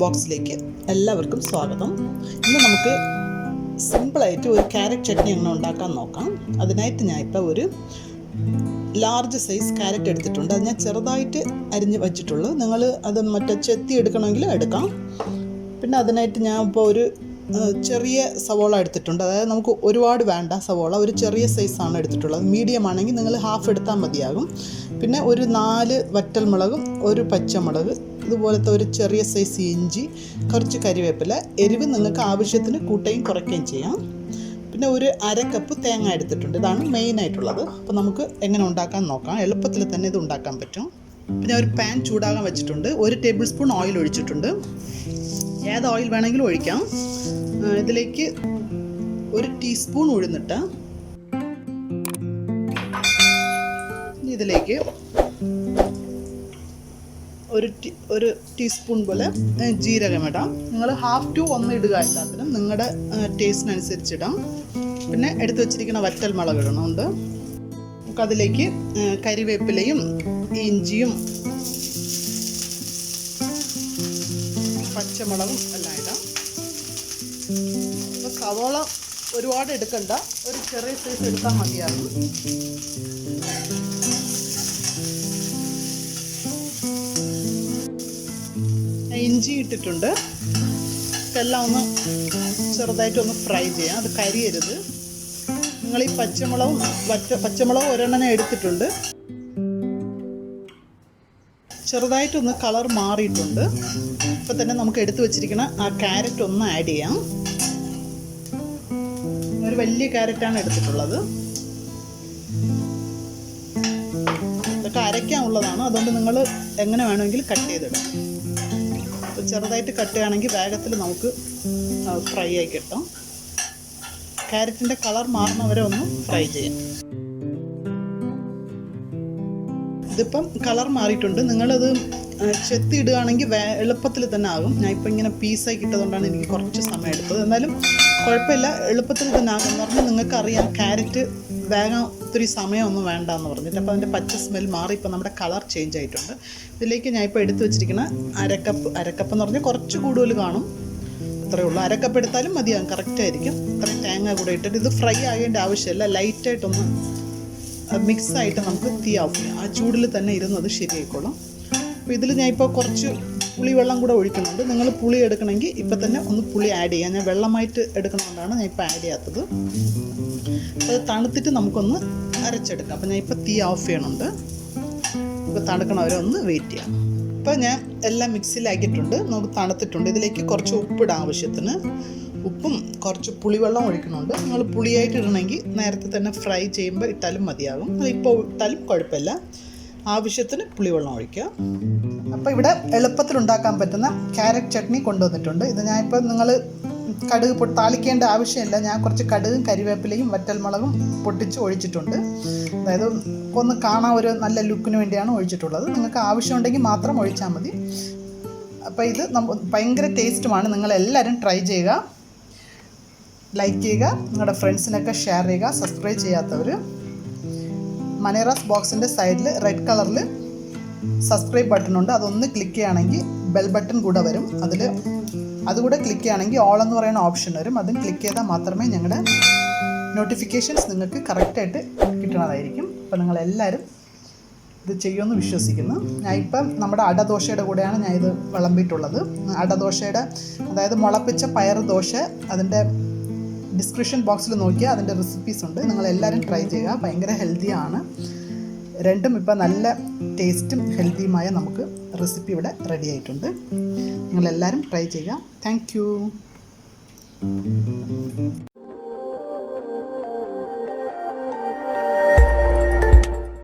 ബോക്സിലേക്ക് എല്ലാവർക്കും സ്വാഗതം. ഇന്ന് നമുക്ക് സിമ്പിളായിട്ട് ഒരു ക്യാരറ്റ് ചട്നി എങ്ങനെ ഉണ്ടാക്കാൻ നോക്കാം. അതിനായിട്ട് ഞാൻ ഇപ്പോൾ ഒരു ലാർജ് സൈസ് ക്യാരറ്റ് എടുത്തിട്ടുണ്ട്. അത് ഞാൻ ചെറുതായിട്ട് അരിഞ്ഞ് വെച്ചിട്ടുള്ളൂ. നിങ്ങൾ അത് ചെത്തി എടുക്കണമെങ്കിൽ എടുക്കാം. പിന്നെ അതിനായിട്ട് ഞാൻ ഇപ്പോൾ ഒരു ചെറിയ സവോള എടുത്തിട്ടുണ്ട്. അതായത് നമുക്ക് ഒരുപാട് വേണ്ട സവോള, ഒരു ചെറിയ സൈസാണ് എടുത്തിട്ടുള്ളത്. മീഡിയം ആണെങ്കിൽ നിങ്ങൾ ഹാഫ് എടുത്താൽ മതിയാകും. പിന്നെ ഒരു 4 വറ്റൽമുളകും ഒരു പച്ചമുളക്, ഇതുപോലത്തെ ഒരു ചെറിയ സൈസ് ഇഞ്ചി, കുറച്ച് കരിവേപ്പില. എരിവ് നിങ്ങൾക്ക് ആവശ്യത്തിന് കൂട്ടുകയും കുറയ്ക്കുകയും ചെയ്യാം. പിന്നെ ഒരു 1/2 കപ്പ് തേങ്ങ എടുത്തിട്ടുണ്ട്. ഇതാണ് മെയിനായിട്ടുള്ളത്. അപ്പോൾ നമുക്ക് എങ്ങനെ ഉണ്ടാക്കാൻ നോക്കാം. എളുപ്പത്തിൽ തന്നെ ഇത് ഉണ്ടാക്കാൻ പറ്റും. പിന്നെ ഒരു പാൻ ചൂടാകാൻ വെച്ചിട്ടുണ്ട്. 1 ടേബിൾ സ്പൂൺ ഓയിൽ ഒഴിച്ചിട്ടുണ്ട്. ഏത് ഓയിൽ വേണമെങ്കിലും ഒഴിക്കാം. ഇതിലേക്ക് 1 ടീസ്പൂൺ ഉഴുന്നിട്ട്, ഇതിലേക്ക് ഒരു ടീസ്പൂൺ പോലെ ജീരകം ഇടാം. നിങ്ങൾ 1/2 to 1 ഇടുക. എല്ലാത്തിനും നിങ്ങളുടെ ടേസ്റ്റിനനുസരിച്ച് ഇടാം. പിന്നെ എടുത്തു വച്ചിരിക്കുന്ന വറ്റൽമുളക് ഇടണമുണ്ട്. നമുക്കതിലേക്ക് കരിവേപ്പിലയും ഇഞ്ചിയും പച്ചമുളകും എല്ലാം ഇടാം. അപ്പോൾ സവോള ഒരുപാട് എടുക്കണ്ട, ഒരു ചെറിയ സൈസ് എടുത്താൽ മതിയാകും. ഇഞ്ചി ഇട്ടിട്ടുണ്ട്. എല്ലാം ഒന്ന് ചെറുതായിട്ടൊന്ന് ഫ്രൈ ചെയ്യാം. അത് കരിയരുത്. നിങ്ങൾ ഈ പച്ചമുളകും ഒരെണ്ണം എടുത്തിട്ടുണ്ട്. ചെറുതായിട്ടൊന്ന് കളർ മാറിയിട്ടുണ്ട്. ഇപ്പം തന്നെ നമുക്ക് എടുത്തു വച്ചിരിക്കുന്ന ആ ക്യാരറ്റ് ഒന്ന് ആഡ് ചെയ്യാം. ഒരു വലിയ ക്യാരറ്റാണ് എടുത്തിട്ടുള്ളത്. ഇതൊക്കെ അരയ്ക്കാനുള്ളതാണ്. അതുകൊണ്ട് നിങ്ങൾ എങ്ങനെ വേണമെങ്കിൽ കട്ട് ചെയ്തിടാം. അപ്പോൾ ചെറുതായിട്ട് കട്ട് ചെയ്യുകയാണെങ്കിൽ വേഗത്തിൽ നമുക്ക് ഫ്രൈ ആയി കിട്ടും. ക്യാരറ്റിൻ്റെ കളർ മാറുന്നവരെ ഒന്ന് ഫ്രൈ ചെയ്യാം. ഇതിപ്പം കളർ മാറിയിട്ടുണ്ട്. നിങ്ങളത് ചെത്തി ഇടുകയാണെങ്കിൽ എളുപ്പത്തിൽ തന്നെ ആകും. ഞാൻ ഇപ്പം ഇങ്ങനെ പീസായി കിട്ടതുകൊണ്ടാണ് എനിക്ക് കുറച്ച് സമയം എടുത്തത്. എന്നാലും കുഴപ്പമില്ല, എളുപ്പത്തിൽ തന്നെ ആകും. എന്ന് പറഞ്ഞാൽ നിങ്ങൾക്കറിയാം ക്യാരറ്റ് വേഗം ഒത്തിരി സമയമൊന്നും വേണ്ട എന്ന് പറഞ്ഞിട്ട്. അപ്പോൾ അതിൻ്റെ പച്ച സ്മെൽ മാറി ഇപ്പോൾ നമ്മുടെ കളർ ചേഞ്ച് ആയിട്ടുണ്ട്. ഇതിലേക്ക് ഞാൻ ഇപ്പോൾ എടുത്തു വെച്ചിരിക്കുന്ന 1/2 കപ്പ് എന്ന് പറഞ്ഞാൽ കുറച്ച് കൂടുതൽ കാണും. അത്രയേ ഉള്ളൂ. 1/2 കപ്പ് എടുത്താലും മതിയാകും, കറക്റ്റായിരിക്കും. ഇത്രയും തേങ്ങ കൂടെ ഇട്ടിട്ട് ഇത് ഫ്രൈ ആകേണ്ട ആവശ്യമില്ല. ലൈറ്റായിട്ടൊന്ന് മിക്സായിട്ട് നമുക്ക് തീ ഓഫ് ചെയ്യാം. ആ ചൂടിൽ തന്നെ ഇരുന്നത് ശരിയായിക്കോളും. അപ്പോൾ ഇതിൽ ഞാൻ ഇപ്പോൾ കുറച്ച് പുളിവെള്ളം കൂടെ ഒഴിക്കുന്നുണ്ട്. നിങ്ങൾ പുളി എടുക്കണമെങ്കിൽ ഇപ്പം തന്നെ ഒന്ന് പുളി ആഡ് ചെയ്യാം. ഞാൻ വെള്ളമായിട്ട് എടുക്കുന്നതുകൊണ്ടാണ് ഞാൻ ഇപ്പോൾ ആഡ് ചെയ്യാത്തത്. അത് തണുത്തിട്ട് നമുക്കൊന്ന് അരച്ചെടുക്കാം. അപ്പോൾ ഞാൻ ഇപ്പോൾ തീ ഓഫ് ചെയ്യണുണ്ട്. ഇപ്പോൾ തണുക്കണവരെ ഒന്ന് വെയിറ്റ് ചെയ്യാം. ഇപ്പോൾ ഞാൻ എല്ലാം മിക്സിയിലാക്കിയിട്ടുണ്ട്. നമുക്ക് തണുത്തിട്ടുണ്ട്. ഇതിലേക്ക് കുറച്ച് ഉപ്പിടാം ആവശ്യത്തിന്. ഉപ്പും കുറച്ച് പുളിവെള്ളം ഒഴിക്കുന്നുണ്ട്. നിങ്ങൾ പുളിയായിട്ട് ഇടണമെങ്കിൽ നേരത്തെ തന്നെ ഫ്രൈ ചെയ്യുമ്പോൾ ഇട്ടാലും മതിയാകും. അതിപ്പോൾ ഇട്ടാലും കുഴപ്പമില്ല. ആവശ്യത്തിന് പുളിവെള്ളം ഒഴിക്കുക. അപ്പോൾ ഇവിടെ എളുപ്പത്തിൽ ഉണ്ടാക്കാൻ പറ്റുന്ന ക്യാരറ്റ് ചട്നി കൊണ്ടുവന്നിട്ടുണ്ട്. ഇത് ഞാനിപ്പോൾ നിങ്ങൾ കടുക് താളിക്കേണ്ട ആവശ്യമില്ല. ഞാൻ കുറച്ച് കടുകും കരിവേപ്പിലയും വറ്റൽമുളകും പൊട്ടിച്ച് ഒഴിച്ചിട്ടുണ്ട്. അതായത് ഒന്ന് കാണാൻ ഒരു നല്ല ലുക്കിന് വേണ്ടിയാണ് ഒഴിച്ചിട്ടുള്ളത്. നിങ്ങൾക്ക് ആവശ്യമുണ്ടെങ്കിൽ മാത്രം ഒഴിച്ചാൽ മതി. അപ്പോൾ ഇത് ഭയങ്കര ടേസ്റ്റുമാണ്. നിങ്ങളെല്ലാവരും ട്രൈ ചെയ്യുക, ലൈക്ക് ചെയ്യുക, നിങ്ങളുടെ ഫ്രണ്ട്സിനൊക്കെ ഷെയർ ചെയ്യുക. സബ്സ്ക്രൈബ് ചെയ്യാത്തവർ മനേറാസ് ബോക്സിൻ്റെ സൈഡിൽ റെഡ് കളറിൽ സബ്സ്ക്രൈബ് ബട്ടൺ ഉണ്ട്. അതൊന്ന് ക്ലിക്ക് ചെയ്യുകയാണെങ്കിൽ ബെൽ ബട്ടൺ കൂടെ വരും. അതുകൂടെ ക്ലിക്ക് ചെയ്യുകയാണെങ്കിൽ ഓൾ എന്ന് പറയുന്ന ഓപ്ഷൻ വരും. അതും ക്ലിക്ക് ചെയ്താൽ മാത്രമേ ഞങ്ങളുടെ നോട്ടിഫിക്കേഷൻസ് നിങ്ങൾക്ക് കറക്റ്റായിട്ട് കിട്ടണതായിരിക്കും. അപ്പോൾ നിങ്ങളെല്ലാവരും ഇത് ചെയ്യുമെന്ന് വിശ്വസിക്കുന്നു. ഞാൻ ഇപ്പം നമ്മുടെ അടദോശയുടെ കൂടെയാണ് ഞാൻ ഇത് വിളമ്പിയിട്ടുള്ളത്. അടദോശയുടെ, അതായത് മുളപ്പിച്ച പയർ ദോശ, അതിൻ്റെ ഡിസ്ക്രിപ്ഷൻ ബോക്സിൽ നോക്കിയാൽ അതിൻ്റെ റെസിപ്പീസ് ഉണ്ട്. നിങ്ങളെല്ലാവരും ട്രൈ ചെയ്യുക. ഭയങ്കര ഹെൽത്തിയാണ്. രണ്ടും ഇപ്പം നല്ല ടേസ്റ്റും ഹെൽത്തിയുമായ നമുക്ക് റെസിപ്പി ഇവിടെ റെഡി ആയിട്ടുണ്ട്. നിങ്ങളെല്ലാവരും ട്രൈ ചെയ്യുക. Thank you.